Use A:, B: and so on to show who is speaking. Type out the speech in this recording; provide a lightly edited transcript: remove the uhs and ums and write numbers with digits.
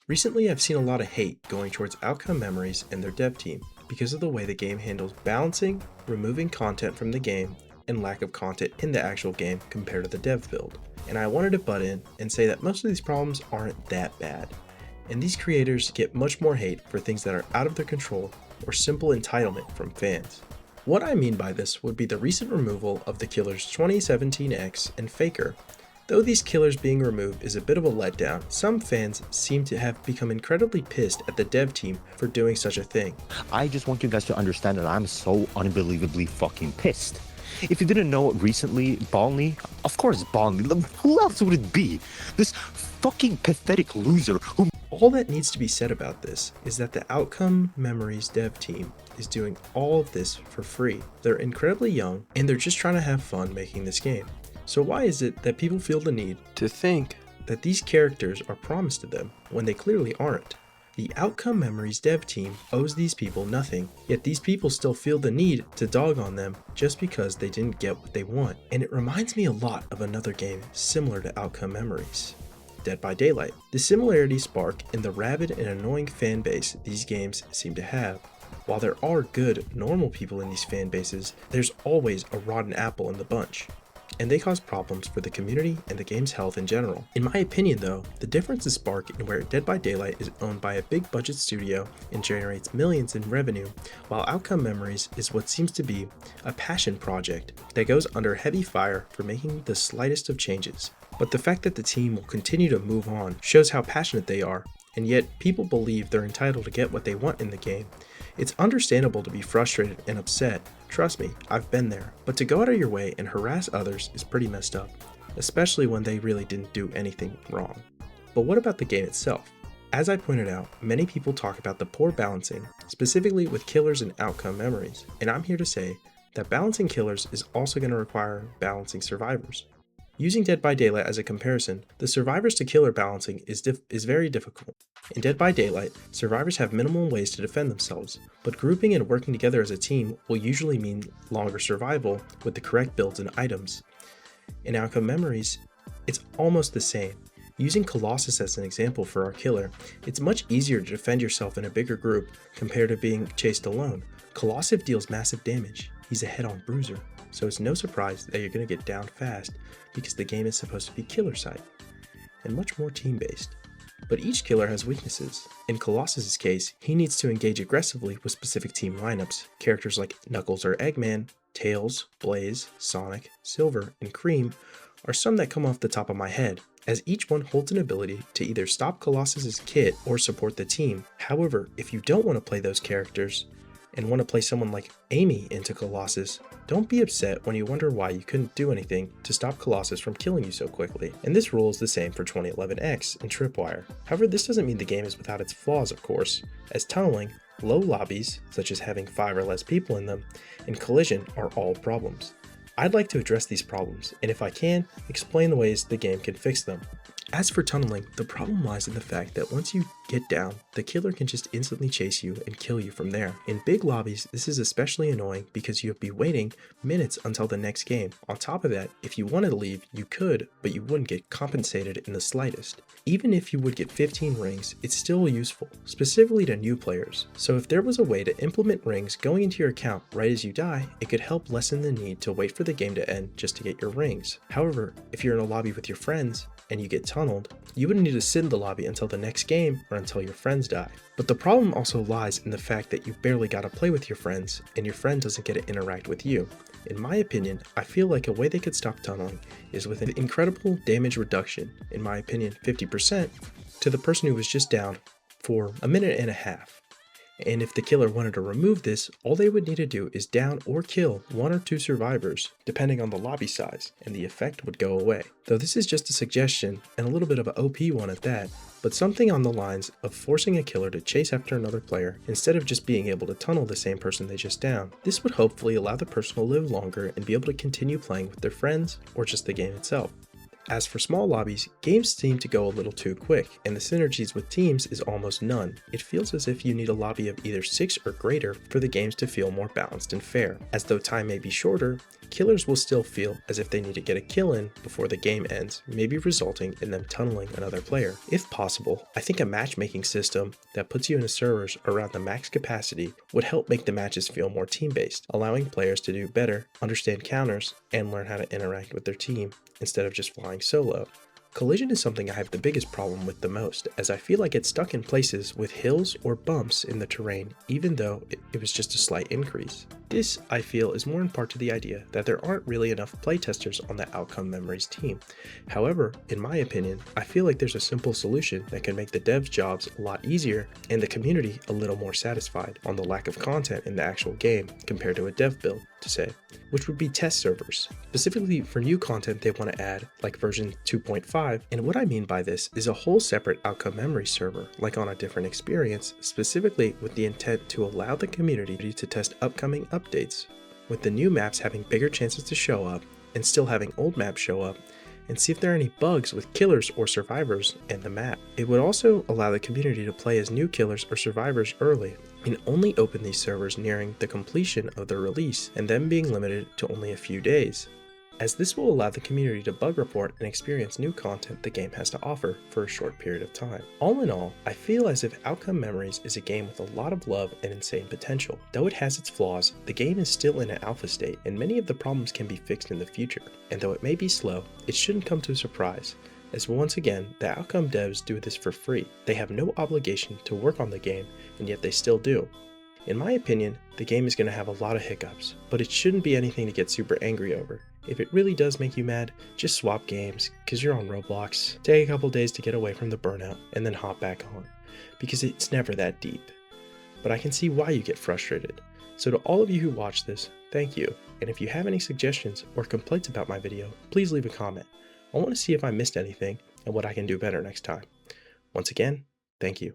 A: Recently, I've seen a lot of hate going towards Outcome Memories and their dev team because of the way the game handles balancing, removing content from the game, and lack of content in the actual game compared to the dev build. And I wanted to butt in and say that most of these problems aren't that bad, and these creators get much more hate for things that are out of their control or simple entitlement from fans. What I mean by this would be the recent removal of the killers 2017X and Faker. Though these killers being removed is a bit of a letdown, some fans seem to have become incredibly pissed at the dev team for doing such a thing.
B: I just want you guys to understand that I'm so unbelievably fucking pissed. If you didn't know recently, Balney, of course Balney, who else would it be? This fucking pathetic loser who...
A: All that needs to be said about this is that the Outcome Memories dev team is doing all of this for free. They're incredibly young and they're just trying to have fun making this game. So why is it that people feel the need to think that these characters are promised to them when they clearly aren't? The Outcome Memories dev team owes these people nothing, yet these people still feel the need to dog on them just because they didn't get what they want. And it reminds me a lot of another game similar to Outcome Memories, Dead by Daylight. The similarities spark in the rabid and annoying fan base these games seem to have. While there are good, normal people in these fan bases, there's always a rotten apple in the bunch, and they cause problems for the community and the game's health in general. In my opinion though, the difference is spark in where Dead by Daylight is owned by a big budget studio and generates millions in revenue, while Outcome Memories is what seems to be a passion project that goes under heavy fire for making the slightest of changes. But the fact that the team will continue to move on shows how passionate they are, and yet people believe they're entitled to get what they want in the game. It's understandable to be frustrated and upset. Trust me, I've been there. But to go out of your way and harass others is pretty messed up, especially when they really didn't do anything wrong. But what about the game itself? As I pointed out, many people talk about the poor balancing, specifically with killers and Outcome Memories, and I'm here to say that balancing killers is also going to require balancing survivors. Using Dead by Daylight as a comparison, the survivors to killer balancing is very difficult. In Dead by Daylight, survivors have minimal ways to defend themselves, but grouping and working together as a team will usually mean longer survival with the correct builds and items. In Outcome Memories, it's almost the same. Using Colossus as an example for our killer, it's much easier to defend yourself in a bigger group compared to being chased alone. Colossus deals massive damage. He's a head-on bruiser, so it's no surprise that you're going to get down fast because the game is supposed to be killer side and much more team-based. But each killer has weaknesses. In Colossus's case, he needs to engage aggressively with specific team lineups. Characters like Knuckles or Eggman, Tails, Blaze, Sonic, Silver, and Cream are some that come off the top of my head, as each one holds an ability to either stop Colossus's kit or support the team. However, if you don't want to play those characters and want to play someone like Amy into Colossus, don't be upset when you wonder why you couldn't do anything to stop Colossus from killing you so quickly. And this rule is the same for 2011X and Tripwire. However, this doesn't mean the game is without its flaws, of course, as tunneling, low lobbies, such as having 5 or less people in them, and collision are all problems. I'd like to address these problems, and if I can, explain the ways the game can fix them. As for tunneling, the problem lies in the fact that once you get down, the killer can just instantly chase you and kill you from there. In big lobbies, this is especially annoying because you'll be waiting minutes until the next game. On top of that, if you wanted to leave, you could, but you wouldn't get compensated in the slightest. Even if you would get 15 rings, it's still useful, specifically to new players. So if there was a way to implement rings going into your account right as you die, it could help lessen the need to wait for the game to end just to get your rings. However, if you're in a lobby with your friends, and you get tunneled, you wouldn't need to sit in the lobby until the next game or until your friends die. But the problem also lies in the fact that you barely got to play with your friends and your friend doesn't get to interact with you. In my opinion, I feel like a way they could stop tunneling is with an incredible damage reduction, in my opinion 50%, to the person who was just down for a minute and a half. And if the killer wanted to remove this, all they would need to do is down or kill 1 or 2 survivors, depending on the lobby size, and the effect would go away. Though this is just a suggestion, and a little bit of an OP one at that, but something on the lines of forcing a killer to chase after another player instead of just being able to tunnel the same person they just downed. This would hopefully allow the person to live longer and be able to continue playing with their friends or just the game itself. As for small lobbies, games seem to go a little too quick, and the synergies with teams is almost none. It feels as if you need a lobby of either 6 or greater for the games to feel more balanced and fair. As though time may be shorter, killers will still feel as if they need to get a kill in before the game ends, maybe resulting in them tunneling another player. If possible, I think a matchmaking system that puts you in servers around the max capacity would help make the matches feel more team-based, allowing players to do better, understand counters, and learn how to interact with their team instead of just flying solo. Collision is something I have the biggest problem with the most, as I feel like it's stuck in places with hills or bumps in the terrain, even though it was just a slight increase. This, I feel, is more in part to the idea that there aren't really enough playtesters on the Outcome Memories team. However, in my opinion, I feel like there's a simple solution that can make the devs' jobs a lot easier and the community a little more satisfied on the lack of content in the actual game compared to a dev build, to say, which would be test servers, specifically for new content they want to add, like version 2.5, and what I mean by this is a whole separate Outcome Memory server, like on a different experience, specifically with the intent to allow the community to test upcoming updates, with the new maps having bigger chances to show up, and still having old maps show up, and see if there are any bugs with killers or survivors in the map. It would also allow the community to play as new killers or survivors early, and only open these servers nearing the completion of their release, and them being limited to only a few days, as this will allow the community to bug report and experience new content the game has to offer for a short period of time. All in all, I feel as if Outcome Memories is a game with a lot of love and insane potential. Though it has its flaws, the game is still in an alpha state, and many of the problems can be fixed in the future. And though it may be slow, it shouldn't come to a surprise, as once again, the Outcome devs do this for free. They have no obligation to work on the game, and yet they still do. In my opinion, the game is going to have a lot of hiccups, but it shouldn't be anything to get super angry over. If it really does make you mad, just swap games, cause you're on Roblox, take a couple days to get away from the burnout, and then hop back on, because it's never that deep. But I can see why you get frustrated. So to all of you who watch this, thank you, and if you have any suggestions or complaints about my video, please leave a comment. I want to see if I missed anything and what I can do better next time. Once again, thank you.